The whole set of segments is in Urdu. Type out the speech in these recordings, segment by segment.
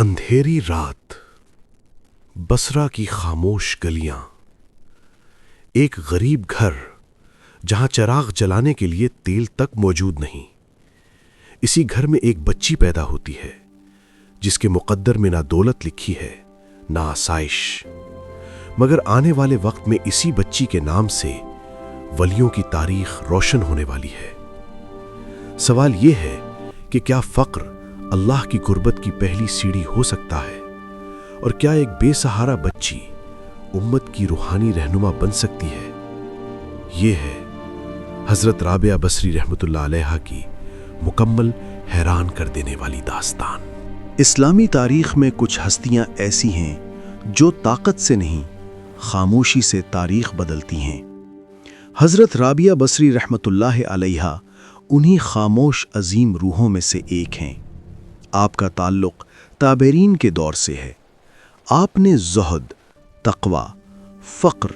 اندھیری رات، بصرہ کی خاموش گلیاں، ایک غریب گھر جہاں چراغ جلانے کے لیے تیل تک موجود نہیں۔ اسی گھر میں ایک بچی پیدا ہوتی ہے جس کے مقدر میں نہ دولت لکھی ہے نہ آسائش، مگر آنے والے وقت میں اسی بچی کے نام سے ولیوں کی تاریخ روشن ہونے والی ہے۔ سوال یہ ہے کہ کیا فقر اللہ کی قربت کی پہلی سیڑھی ہو سکتا ہے، اور کیا ایک بے سہارا بچی امت کی روحانی رہنما بن سکتی ہے؟ یہ ہے حضرت رابعہ بصری رحمۃ اللہ علیہا کی مکمل حیران کر دینے والی داستان۔ اسلامی تاریخ میں کچھ ہستیاں ایسی ہیں جو طاقت سے نہیں، خاموشی سے تاریخ بدلتی ہیں۔ حضرت رابعہ بصری رحمۃ اللہ علیہا انہی خاموش عظیم روحوں میں سے ایک ہیں۔ آپ کا تعلق تابعین کے دور سے ہے۔ آپ نے زہد، تقوی، فقر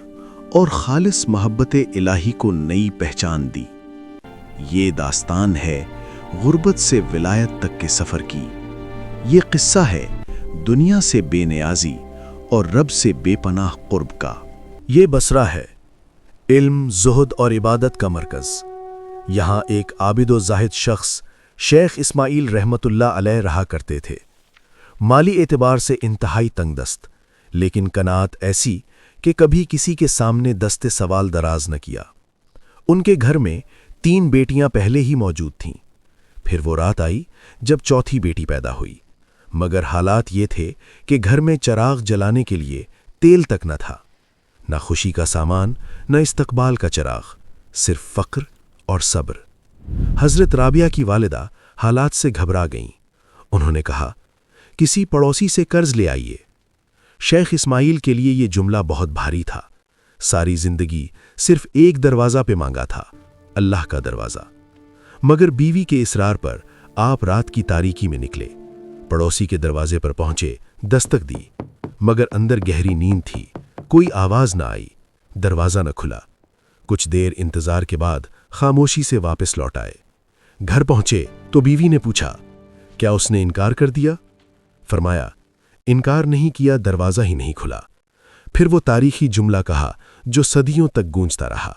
اور خالص محبت الہی کو نئی پہچان دی۔ یہ داستان ہے غربت سے ولایت تک کے سفر کی۔ یہ قصہ ہے دنیا سے بے نیازی اور رب سے بے پناہ قرب کا۔ یہ بصرہ ہے، علم، زہد اور عبادت کا مرکز۔ یہاں ایک عابد و زاہد شخص شیخ اسماعیل رحمۃ اللہ علیہ رہا کرتے تھے۔ مالی اعتبار سے انتہائی تنگ دست، لیکن قناعت ایسی کہ کبھی کسی کے سامنے دست سوال دراز نہ کیا۔ ان کے گھر میں 3 بیٹیاں پہلے ہی موجود تھیں۔ پھر وہ رات آئی جب چوتھی بیٹی پیدا ہوئی، مگر حالات یہ تھے کہ گھر میں چراغ جلانے کے لیے تیل تک نہ تھا، نہ خوشی کا سامان، نہ استقبال کا چراغ، صرف فقر اور صبر۔ حضرت رابعہ کی والدہ حالات سے گھبرا گئیں۔ انہوں نے کہا، کسی پڑوسی سے قرض لے آئیے۔ شیخ اسماعیل کے لیے یہ جملہ بہت بھاری تھا۔ ساری زندگی صرف ایک دروازہ پہ مانگا تھا، اللہ کا دروازہ۔ مگر بیوی کے اصرار پر آپ رات کی تاریکی میں نکلے، پڑوسی کے دروازے پر پہنچے، دستک دی، مگر اندر گہری نیند تھی، کوئی آواز نہ آئی، دروازہ نہ کھلا۔ کچھ دیر انتظار کے بعد خاموشی سے واپس لوٹ آئے۔ گھر پہنچے تو بیوی نے پوچھا، کیا اس نے انکار کر دیا؟ فرمایا، انکار نہیں کیا، دروازہ ہی نہیں کھلا۔ پھر وہ تاریخی جملہ کہا جو صدیوں تک گونجتا رہا،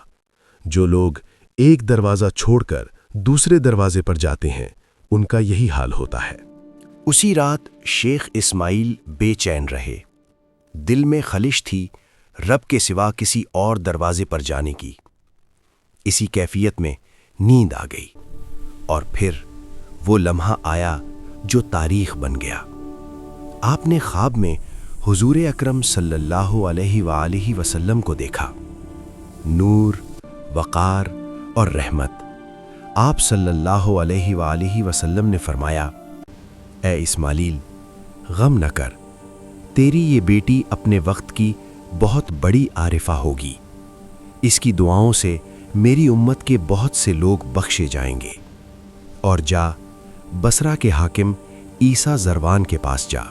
جو لوگ ایک دروازہ چھوڑ کر دوسرے دروازے پر جاتے ہیں ان کا یہی حال ہوتا ہے۔ اسی رات شیخ اسماعیل بے چین رہے۔ دل میں خلش تھی رب کے سوا کسی اور دروازے پر جانے کی۔ اسی کیفیت میں نیند آ گئی، اور پھر وہ لمحہ آیا جو تاریخ بن گیا۔ آپ نے خواب میں حضور اکرم صلی اللہ علیہ وآلہ وسلم کو دیکھا، نور، وقار اور رحمت۔ آپ صلی اللہ علیہ وآلہ وسلم نے فرمایا، اے اسماعیل، غم نہ کر، تیری یہ بیٹی اپنے وقت کی بہت بڑی عارفہ ہوگی۔ اس کی دعاؤں سے میری امت کے بہت سے لوگ بخشے جائیں گے۔ اور جا بصرہ کے حاکم عیسیٰ زروان کے پاس جا،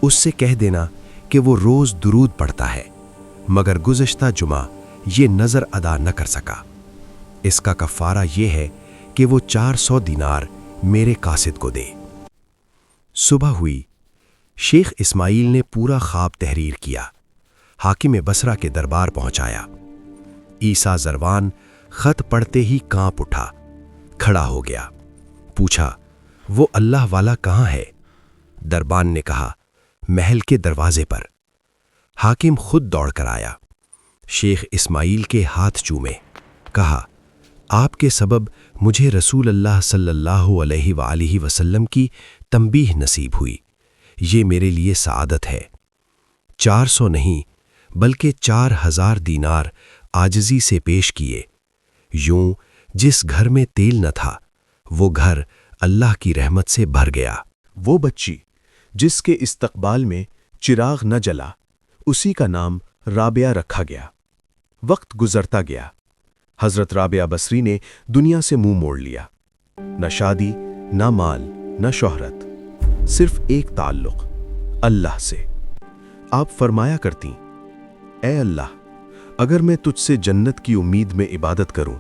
اس سے کہہ دینا کہ وہ روز درود پڑھتا ہے، مگر گزشتہ جمعہ یہ نظر ادا نہ کر سکا۔ اس کا کفارہ یہ ہے کہ وہ 400 دینار میرے قاصد کو دے۔ صبح ہوئی، شیخ اسماعیل نے پورا خواب تحریر کیا، حاکم بصرہ کے دربار پہنچایا۔ عیسیٰ زروان خط پڑھتے ہی کانپ اٹھا، کھڑا ہو گیا، پوچھا، وہ اللہ والا کہاں ہے؟ دربان نے کہا، محل کے دروازے پر۔ حاکم خود دوڑ کر آیا، شیخ اسماعیل کے ہاتھ چومے، کہا، آپ کے سبب مجھے رسول اللہ صلی اللہ علیہ وآلہ وسلم کی تنبیہ نصیب ہوئی، یہ میرے لیے سعادت ہے۔ 400 نہیں بلکہ 4000 دینار عاجزی سے پیش کیے۔ یوں جس گھر میں تیل نہ تھا وہ گھر اللہ کی رحمت سے بھر گیا۔ وہ بچی جس کے استقبال میں چراغ نہ جلا، اسی کا نام رابعہ رکھا گیا۔ وقت گزرتا گیا، حضرت رابعہ بصری نے دنیا سے منہ موڑ لیا۔ نہ شادی، نہ مال، نہ شہرت، صرف ایک تعلق، اللہ سے۔ آپ فرمایا کرتی، اے اللہ، اگر میں تجھ سے جنت کی امید میں عبادت کروں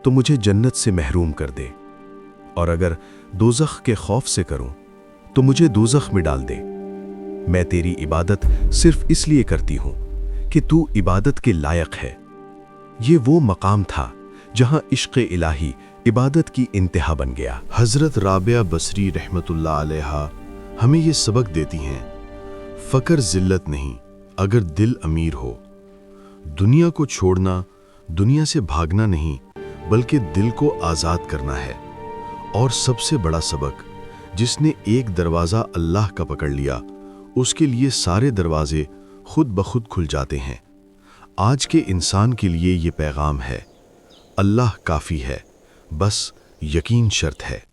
تو مجھے جنت سے محروم کر دے، اور اگر دوزخ کے خوف سے کروں تو مجھے دوزخ میں ڈال دے۔ میں تیری عبادت صرف اس لیے کرتی ہوں کہ تو عبادت کے لائق ہے۔ یہ وہ مقام تھا جہاں عشق الہی عبادت کی انتہا بن گیا۔ حضرت رابعہ بصری رحمت اللہ علیہا ہمیں یہ سبق دیتی ہیں، فقر ذلت نہیں اگر دل امیر ہو۔ دنیا کو چھوڑنا، دنیا سے بھاگنا نہیں بلکہ دل کو آزاد کرنا ہے۔ اور سب سے بڑا سبق، جس نے ایک دروازہ اللہ کا پکڑ لیا اس کے لیے سارے دروازے خود بخود کھل جاتے ہیں۔ آج کے انسان کے لیے یہ پیغام ہے، اللہ کافی ہے، بس یقین شرط ہے۔